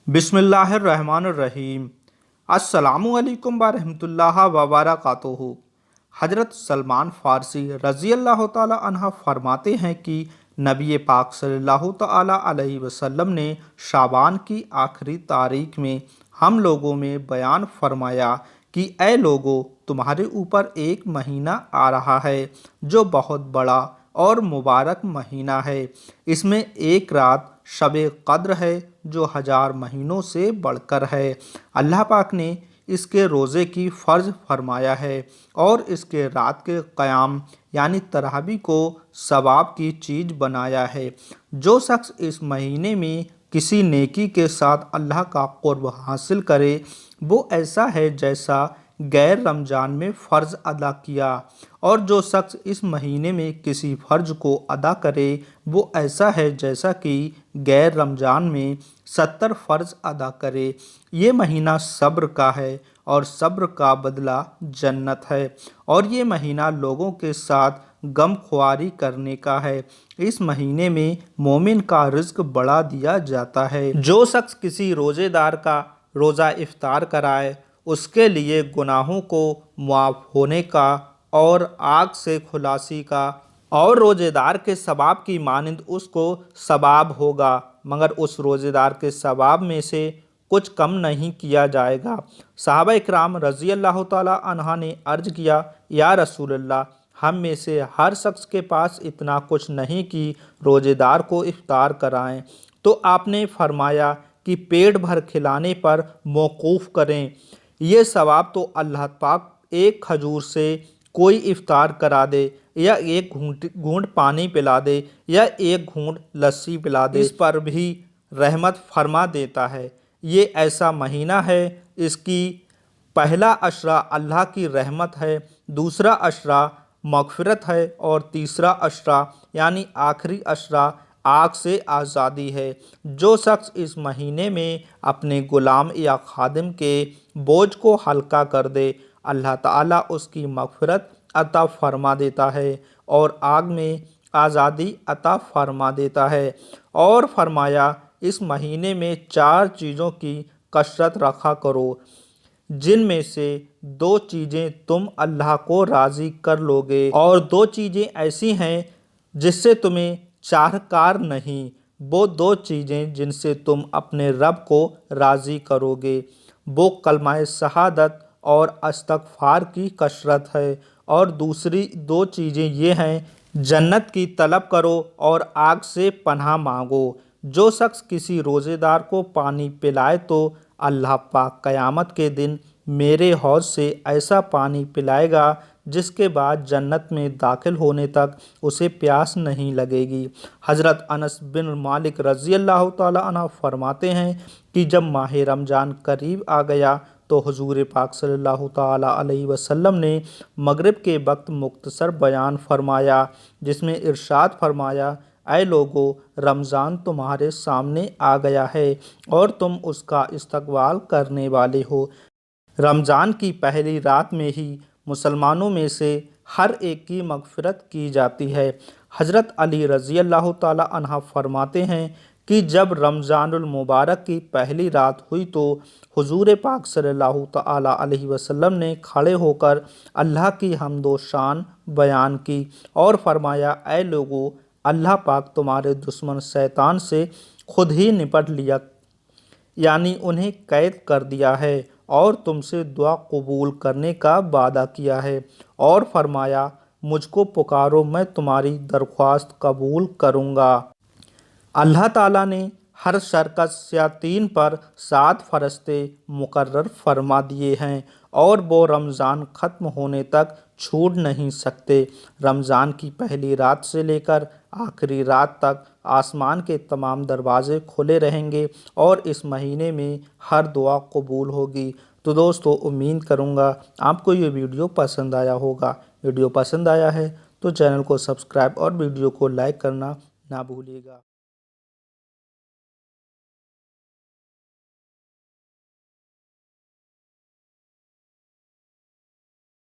बिस्मिल्लाहिर्रहमानिर्रहीम। अस्सलामुअलैकुम वरहमतुल्लाहि वबरकातुहू। हज़रत सलमान फ़ारसी रज़ी अल्लाह ताला अन्हा फरमाते हैं कि नबी पाक सल्लल्लाहु ताला अलैहि वसल्लम ने शाबान की आखिरी तारीख में हम लोगों में बयान फरमाया कि ए लोगों, तुम्हारे ऊपर एक महीना आ रहा है जो बहुत बड़ा और मुबारक महीना है। इसमें एक रात शब कद्र है जो 1000 महीनों से बढ़कर है। अल्लाह पाक ने इसके रोज़े की फ़र्ज फरमाया है और इसके रात के क़याम यानी तरावी को सवाब की चीज़ बनाया है। जो शख्स इस महीने में किसी नेकी के साथ अल्लाह का क़ुर्ब हासिल करे, वो ऐसा है जैसा गैर रमज़ान में फ़र्ज़ अदा किया, और जो शख्स इस महीने में किसी फ़र्ज को अदा करे वो ऐसा है जैसा कि गैर रमज़ान में 70 फ़र्ज अदा करे। ये महीना सब्र का है और सब्र का बदला जन्नत है, और ये महीना लोगों के साथ गमख्वारी करने का है। इस महीने में मोमिन का रिज़्क बढ़ा दिया जाता है। जो शख्स किसी रोज़ेदार का रोज़ा इफ्तार कराए, उसके लिए गुनाहों को मुआफ़ होने का और आग से खुलासी का और रोज़ेदार के सवाब की मानिंद उसको सवाब होगा, मगर उस रोज़ेदार के सवाब में से कुछ कम नहीं किया जाएगा। सहाबा इकराम रज़ी अल्लाह ताला अन्हा ने अर्ज़ किया, या रसूलल्लाह, हम में से हर शख्स के पास इतना कुछ नहीं कि रोज़ेदार को इफ्तार कराएं। तो आपने फरमाया कि पेट भर खिलाने पर मौकूफ़ करें। ये सवाब तो अल्लाह पाक एक खजूर से कोई इफ्तार करा दे, या एक घूंट पानी पिला दे, या एक घूंट लस्सी पिला दे, इस पर भी रहमत फरमा देता है। ये ऐसा महीना है, इसकी पहला अशरा अल्लाह की रहमत है, दूसरा अशरा मग़फ़िरत है, और तीसरा अशरा यानी आखिरी अशरा आग से आज़ादी है। जो शख्स इस महीने में अपने ग़ुलाम या खादिम के बोझ को हल्का कर दे, अल्लाह ताला उसकी मग़फ़िरत अता फ़रमा देता है और आग में आज़ादी अता फ़रमा देता है। और फरमाया, इस महीने में 4 चीज़ों की कसरत रखा करो, जिनमें से 2 चीज़ें तुम अल्लाह को राज़ी कर लोगे, और 2 चीज़ें ऐसी हैं जिससे तुम्हें चाहकार नहीं। वो 2 चीज़ें जिनसे तुम अपने रब को राज़ी करोगे, वो कलमा शहादत और इस्तग़फ़ार की कसरत है, और दूसरी 2 चीज़ें ये हैं, जन्नत की तलब करो और आग से पनाह मांगो। जो शख्स किसी रोज़ेदार को पानी पिलाए तो अल्लाह पाक क़यामत के दिन मेरे हौज़ से ऐसा पानी पिलाएगा जिसके बाद जन्नत में दाखिल होने तक उसे प्यास नहीं लगेगी। हज़रत अनस बिन मालिक रज़ी अल्लाह ताला अन्हु फरमाते हैं कि जब माह रमज़ान करीब आ गया तो हुज़ूर पाक सल्लल्लाहु ताला अलैहि वसल्लम ने मगरिब के वक्त मुख्तसर बयान फरमाया, जिसमें इरशाद फरमाया, ऐ लोगो, रमज़ान तुम्हारे सामने आ गया है और तुम उसका इस्तकबाल करने वाले हो। रमज़ान की पहली रात में ही मुसलमानों में से हर एक की मग़फ़िरत की जाती है। हज़रत अली रज़ी अल्लाह ताला अन्हा फरमाते हैं कि जब रमज़ानुल मुबारक की पहली रात हुई तो हुज़ूर पाक सल्लल्लाहु ताला अलैहि वसल्लम ने खड़े होकर अल्लाह की हम्दो शान बयान की और फरमाया, ऐ लोगो, अल्लाह पाक तुम्हारे दुश्मन शैतान से खुद ही निपट लिया, यानी उन्हें कैद कर दिया है, और तुमसे दुआ कबूल करने का वादा किया है, और फरमाया, मुझको पुकारो, मैं तुम्हारी दरख्वास्त कबूल करूँगा। अल्लाह ताला ने हर शयातीन पर 7 फरिश्ते मुकर्रर फरमा दिए हैं, और वो रमज़ान ख़त्म होने तक छूट नहीं सकते। रमज़ान की पहली रात से लेकर आखिरी रात तक आसमान के तमाम दरवाज़े खुले रहेंगे और इस महीने में हर दुआ कबूल होगी। तो दोस्तों, उम्मीद करूँगा आपको ये वीडियो पसंद आया होगा। वीडियो पसंद आया है तो चैनल को सब्सक्राइब और वीडियो को लाइक करना ना भूलिएगा।